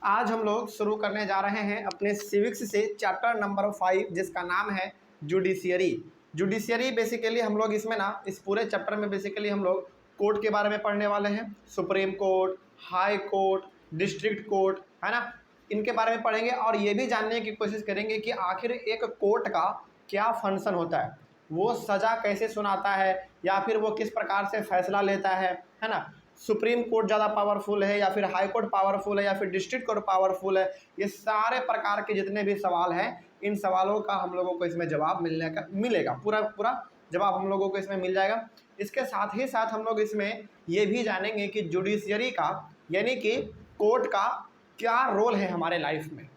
आज हम लोग शुरू करने जा रहे हैं अपने सिविक्स से चैप्टर नंबर 5 जिसका नाम है जुडिशियरी। जुडिशियरी बेसिकली हम लोग इसमें ना इस पूरे चैप्टर में बेसिकली हम लोग कोर्ट के बारे में पढ़ने वाले हैं। Supreme court, high court, district court, है ना, इनके बारे में पढ़ेंगे और ये भी जानने की कोशिश करेंगे कि आखिर एक कोर्ट का क्या फंक्शन होता है, वो सज़ा कैसे सुनाता है या फिर वो किस प्रकार से फैसला लेता है ना। सुप्रीम कोर्ट ज़्यादा पावरफुल है या फिर हाई कोर्ट पावरफुल है या फिर डिस्ट्रिक्ट कोर्ट पावरफुल है, ये सारे प्रकार के जितने भी सवाल हैं इन सवालों का हम लोगों को इसमें जवाब मिलेगा, पूरा जवाब हम लोगों को इसमें मिल जाएगा। इसके साथ ही साथ हम लोग इसमें ये भी जानेंगे कि जुडिशियरी का यानी कि कोर्ट का क्या रोल है हमारे लाइफ में,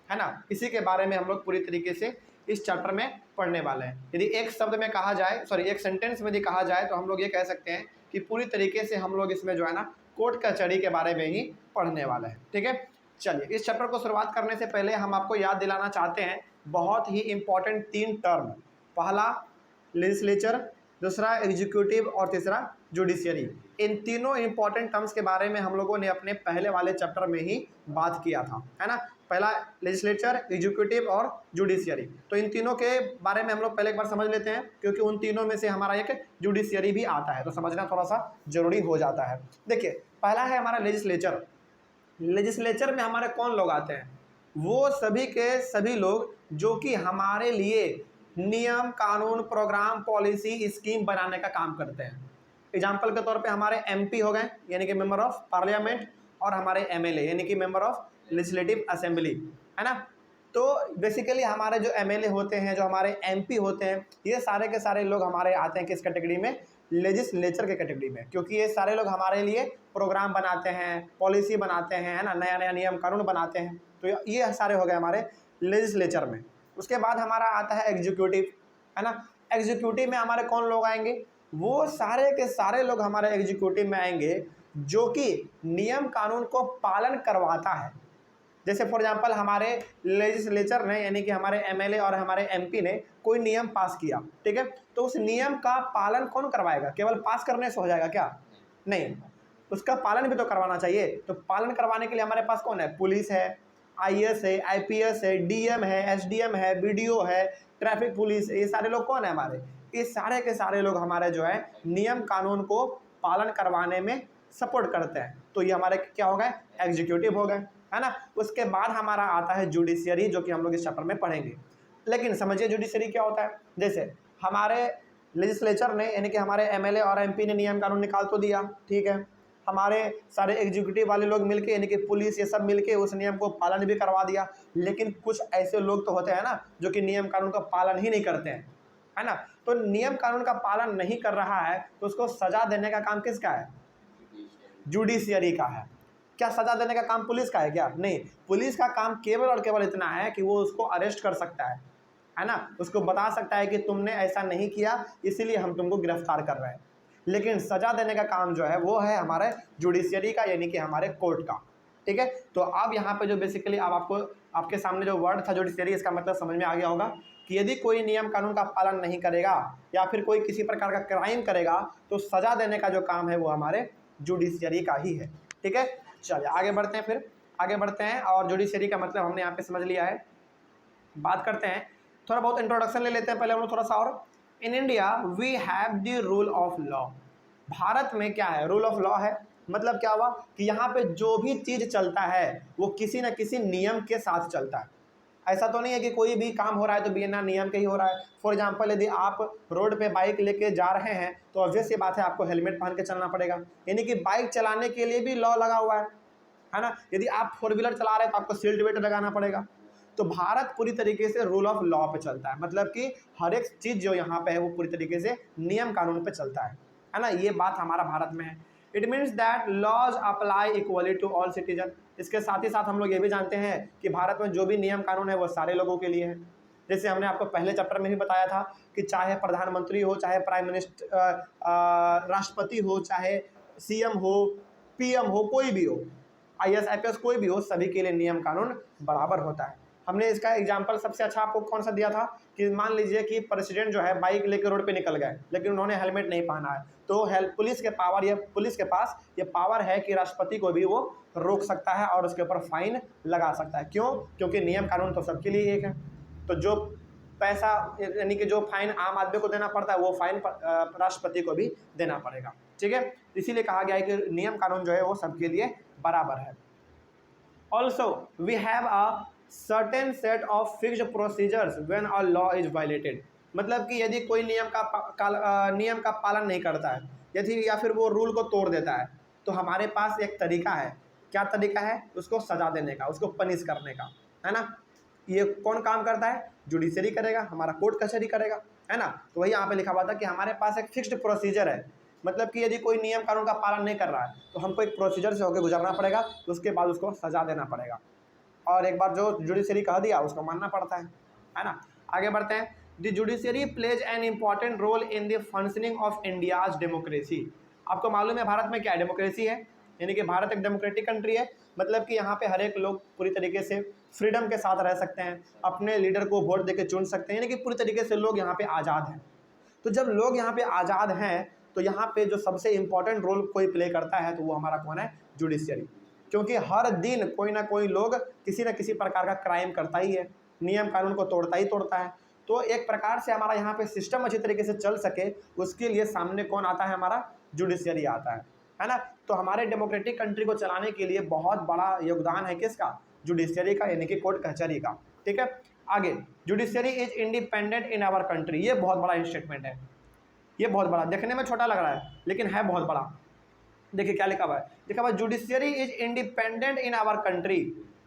है ना। इसी के बारे में हम लोग पूरी तरीके से इस चैप्टर में पढ़ने वाले हैं। यदि एक शब्द में कहा जाए, एक सेंटेंस में यदि कहा जाए तो हम लोग ये कह सकते हैं कि पूरी तरीके से हम लोग इसमें जो है ना कोर्ट कचहरी के बारे में ही पढ़ने वाले हैं। ठीक है, चलिए इस चैप्टर को शुरुआत करने से पहले हम आपको याद दिलाना चाहते हैं बहुत ही इंपॉर्टेंट 3 टर्म। पहला लेजिस्लेचर, दूसरा एग्जीक्यूटिव और तीसरा जुडिशियरी। इन तीनों इंपॉर्टेंट टर्म्स के बारे में हम लोगों ने अपने पहले वाले चैप्टर में ही बात किया था, है ना। पहला लेजिस्लेचर, एग्जीक्यूटिव और जुडिशियरी, तो इन तीनों के बारे में हम लोग पहले एक बार समझ लेते हैं क्योंकि उन तीनों में से हमारा एक जुडिशियरी भी आता है, तो समझना थोड़ा सा जरूरी हो जाता है। देखिए, पहला है हमारा लेजिस्लेचर। लेजिस्लेचर में हमारे कौन लोग आते हैं? वो सभी के सभी लोग जो कि हमारे लिए नियम, कानून, प्रोग्राम, पॉलिसी, स्कीम बनाने का काम करते हैं। एग्जाम्पल के तौर पे हमारे एमपी हो गए यानी कि मेंबर ऑफ पार्लियामेंट, और हमारे एमएलए यानी कि मेंबर ऑफ लेजिस्लेटिव असेंबली, है ना। तो बेसिकली हमारे जो एमएलए होते हैं, जो हमारे एमपी होते हैं, ये सारे के सारे लोग हमारे आते हैं किस कैटेगरी में? लेजिस्लेचर के कैटेगरी में, क्योंकि ये सारे लोग हमारे लिए प्रोग्राम बनाते हैं, पॉलिसी बनाते हैं, है ना, नया नया नियम कानून बनाते हैं। तो ये सारे हो गए हमारे लेजिस्लेचर में। उसके बाद हमारा आता है एग्जीक्यूटिव, है ना। एग्जीक्यूटिव में हमारे कौन लोग आएंगे? वो सारे के सारे लोग हमारे एग्जीक्यूटिव में आएंगे जो कि नियम कानून को पालन करवाता है। जैसे फॉर एग्जांपल हमारे लेजिस्लेचर ने यानी कि हमारे एमएलए और हमारे एमपी ने कोई नियम पास किया, ठीक है, तो उस नियम का पालन कौन करवाएगा? केवल पास करने से हो जाएगा क्या? नहीं, उसका पालन भी तो करवाना चाहिए। तो पालन करवाने के लिए हमारे पास कौन है? पुलिस है, आईएएस है, आईपीएस है, डीएम है, एसडीएम है, बीडीओ है, ट्रैफिक पुलिस, ये सारे लोग कौन है हमारे? ये सारे के सारे लोग हमारे जो है नियम कानून को पालन करवाने में सपोर्ट करते हैं। तो ये हमारे क्या हो गए? एग्जीक्यूटिव हो गए, है ना। उसके बाद हमारा आता है जुडिशियरी, जो कि हम लोग इस चैप्टर में पढ़ेंगे। लेकिन समझिए जुडिशियरी क्या होता है। जैसे हमारे लेजिस्लेचर ने यानी कि हमारे एमएलए और एमपी ने नियम कानून निकाल तो दिया, ठीक है, हमारे सारे एग्जीक्यूटिव वाले लोग मिलके यानी कि पुलिस ये सब मिलके उस नियम को पालन भी करवा दिया। लेकिन कुछ ऐसे लोग तो होते हैं ना जो कि नियम कानून का पालन ही नहीं करते हैं, है ना। तो नियम कानून का पालन नहीं कर रहा है तो उसको सजा देने का काम किसका है? जुडिशियरी का है। क्या सजा देने का काम पुलिस का है क्या? नहीं, पुलिस का काम केवल और केवल इतना है कि वो उसको अरेस्ट कर सकता है ना, उसको बता सकता है कि तुमने ऐसा नहीं किया इसीलिए हम तुमको गिरफ्तार कर रहे हैं। लेकिन सजा देने का काम जो है वो है हमारे जुडिशियरी का यानी कि हमारे कोर्ट का, ठीक है। तो अब यहाँ पे जो बेसिकली अब आपको आपके सामने जो वर्ड था जुडिशियरी, इसका मतलब समझ में आ गया होगा कि यदि कोई नियम कानून का पालन नहीं करेगा या फिर कोई किसी प्रकार का क्राइम करेगा तो सजा देने का जो काम है वो हमारे जुडिशियरी का ही है, ठीक है। चलिए आगे बढ़ते हैं, फिर आगे बढ़ते हैं और जुडिशियरी का मतलब हमने यहाँ पे समझ लिया है। बात करते हैं, थोड़ा बहुत इंट्रोडक्शन ले लेते हैं पहले हम लोग थोड़ा सा और। In India we have the rule of law. Bharat में क्या है? रूल ऑफ लॉ है। मतलब क्या हुआ कि यहाँ पे जो भी चीज़ चलता है वो किसी न किसी नियम के साथ चलता है। ऐसा तो नहीं है कि कोई भी काम हो रहा है तो बिना नियम के ही हो रहा है। फॉर एग्जांपल यदि आप रोड पे बाइक लेके जा रहे हैं तो ऑब्वियस सी बात है आपको हेलमेट पहन के चलना पड़ेगा, यानी कि बाइक चलाने के लिए भी लॉ लगा हुआ है ना। यदि आप 4 व्हीलर चला रहे हैं तो आपको सीट बेल्ट लगाना पड़ेगा। तो भारत पूरी तरीके से रूल ऑफ लॉ पे चलता है, मतलब कि हर एक चीज़ जो यहाँ पे है वो पूरी तरीके से नियम कानून पे चलता है ना। ये बात हमारा भारत में है। It means that laws apply equally to all citizen. इसके साथ ही साथ हम लोग ये भी जानते हैं कि भारत में जो भी नियम कानून है वो सारे लोगों के लिए है। जैसे हमने आपको पहले चैप्टर में भी बताया था कि चाहे प्रधानमंत्री हो, चाहे प्राइम मिनिस्टर, राष्ट्रपति हो, चाहे सीएम हो, पीएम हो, कोई भी हो, आईएएस आईपीएस कोई भी हो, सभी के लिए नियम कानून बराबर होता है। हमने इसका एग्जाम्पल सबसे अच्छा आपको कौन सा दिया था कि मान लीजिए कि प्रेसिडेंट जो है बाइक लेकर रोड पे निकल गए लेकिन उन्होंने हेलमेट नहीं पहना है, तो पुलिस के पास ये पावर है कि राष्ट्रपति को भी वो रोक सकता है और उसके ऊपर फाइन लगा सकता है। क्यों? क्योंकि नियम कानून तो सबके लिए एक है। तो जो पैसा यानी कि जो फाइन आम आदमी को देना पड़ता है वो फाइन राष्ट्रपति को भी देना पड़ेगा। ठीक है, इसीलिए कहा गया है कि नियम कानून जो है वो सबके लिए बराबर है। Also we have a certain set of fixed procedures when a law is violated. मतलब कि यदि कोई नियम का पालन नहीं करता है, यदि या फिर वो रूल को तोड़ देता है, तो हमारे पास एक तरीका है। क्या तरीका है? उसको सजा देने का, उसको पनिश करने का, है ना। ये कौन काम करता है? जुडिशरी करेगा, हमारा कोर्ट कचहरी करेगा, है ना। तो वही यहाँ पे लिखा हुआ था कि हमारे पास एक फिक्स्ड प्रोसीजर है। मतलब कि यदि कोई नियम कानून का पालन नहीं कर रहा है तो हमको एक प्रोसीजर से होकर गुजरना पड़ेगा, तो उसके बाद उसको सजा देना पड़ेगा। और एक बार जो जुडिशरी कह दिया उसको मानना पड़ता है ना। आगे बढ़ते हैं। The judiciary plays an important role in the functioning of India's democracy. आपको मालूम है भारत में क्या डेमोक्रेसी है? यानी कि भारत एक डेमोक्रेटिक कंट्री है। मतलब कि यहाँ पे हर एक लोग पूरी तरीके से फ्रीडम के साथ रह सकते हैं, अपने लीडर को वोट देके चुन सकते हैं, यानी कि पूरी तरीके से लोग यहाँ पे आज़ाद हैं। तो जब लोग यहाँ पे आज़ाद हैं तो यहाँ पे जो सबसे इम्पोर्टेंट रोल कोई प्ले करता है तो वो हमारा कौन है? जुडिशरी। क्योंकि हर दिन कोई ना कोई लोग किसी न किसी प्रकार का क्राइम करता ही है, नियम कानून को तोड़ता है। तो एक प्रकार से हमारा यहाँ पे सिस्टम अच्छी तरीके से चल सके उसके लिए सामने कौन आता है? हमारा जुडिशरी आता है ना। तो हमारे डेमोक्रेटिक कंट्री को चलाने के लिए बहुत बड़ा योगदान है किसका? जुडिशरी का, यानी कि कोर्ट कचहरी का। ठीक है, आगे। Judiciary is independent in our country. ये बहुत बड़ा स्टेटमेंट है, ये बहुत बड़ा, देखने में छोटा लग रहा है लेकिन है बहुत बड़ा। देखिए क्या लिखा हुआ है, लिखा हुआ है judiciary is independent in our country.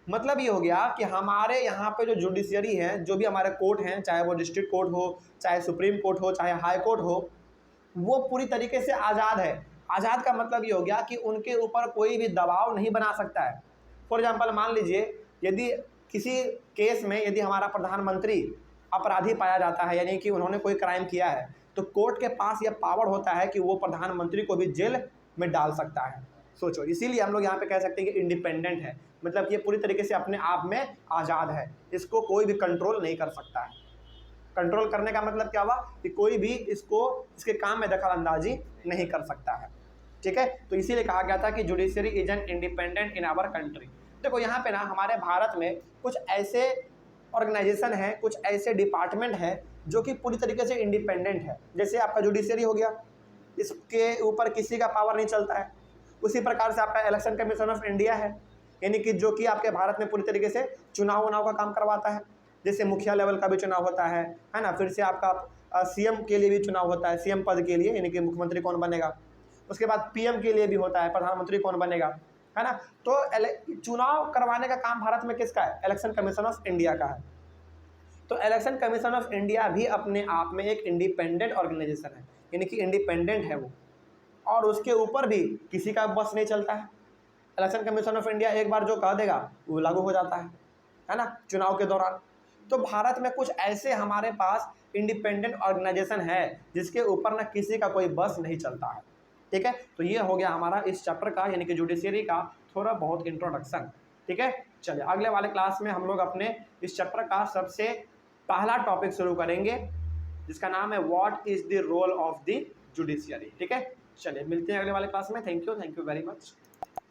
मतलब ये हो गया कि हमारे यहाँ पे जो जुडिशरी है, जो भी हमारे कोर्ट हैं, चाहे वो डिस्ट्रिक्ट कोर्ट हो, चाहे सुप्रीम कोर्ट हो, चाहे हाई कोर्ट हो, वो पूरी तरीके से आज़ाद है। आज़ाद का मतलब ये हो गया कि उनके ऊपर कोई भी दबाव नहीं बना सकता है। फॉर एग्जाम्पल मान लीजिए यदि किसी केस में यदि हमारा प्रधानमंत्री अपराधी पाया जाता है, यानी कि उन्होंने कोई क्राइम किया है, तो कोर्ट के पास यह पावर होता है कि वो प्रधानमंत्री को भी जेल में डाल सकता है। सोचो, इसीलिए हम लोग यहाँ पे कह सकते हैं कि इंडिपेंडेंट है। मतलब ये पूरी तरीके से अपने आप में आज़ाद है, इसको कोई भी कंट्रोल नहीं कर सकता है। कंट्रोल करने का मतलब क्या हुआ? कि कोई भी इसके काम में दखल अंदाजी नहीं कर सकता है। ठीक है, तो इसीलिए कहा गया था कि judiciary is an independent in our country. देखो यहाँ पे ना हमारे भारत में कुछ ऐसे ऑर्गेनाइजेशन है, कुछ ऐसे डिपार्टमेंट है जो कि पूरी तरीके से इंडिपेंडेंट है। जैसे आपका जुडिशरी हो गया, इसके ऊपर किसी का पावर नहीं चलता है। उसी प्रकार से आपका इलेक्शन कमीशन ऑफ इंडिया है, यानी कि जो कि आपके भारत में पूरी तरीके से चुनाव का काम करवाता है। जैसे मुखिया लेवल का भी चुनाव होता है ना। फिर से आपका सीएम के लिए भी चुनाव होता है, सीएम पद के लिए, यानी कि मुख्यमंत्री कौन बनेगा। उसके बाद पीएम के लिए भी होता है, प्रधानमंत्री कौन बनेगा, है ना। तो चुनाव करवाने का काम भारत में किसका है? इलेक्शन कमीशन ऑफ इंडिया का है। तो इलेक्शन कमीशन ऑफ इंडिया भी अपने आप में एक इंडिपेंडेंट ऑर्गेनाइजेशन है, यानी कि इंडिपेंडेंट है वो, और उसके ऊपर भी किसी का बस नहीं चलता है। इलेक्शन कमीशन ऑफ इंडिया एक बार जो कह देगा वो लागू हो जाता है ना, चुनाव के दौरान। तो भारत में कुछ ऐसे हमारे पास इंडिपेंडेंट ऑर्गेनाइजेशन है जिसके ऊपर ना किसी का कोई बस नहीं चलता है। ठीक है, तो ये हो गया हमारा इस चैप्टर का, यानी कि जुडिशरी का थोड़ा बहुत इंट्रोडक्शन। ठीक है, चलिए अगले वाले क्लास में हम लोग अपने इस चैप्टर का सबसे पहला टॉपिक शुरू करेंगे जिसका नाम है what is the role of the judiciary. ठीक है, चलिए मिलते हैं अगले वाले क्लास में। Thank you very much.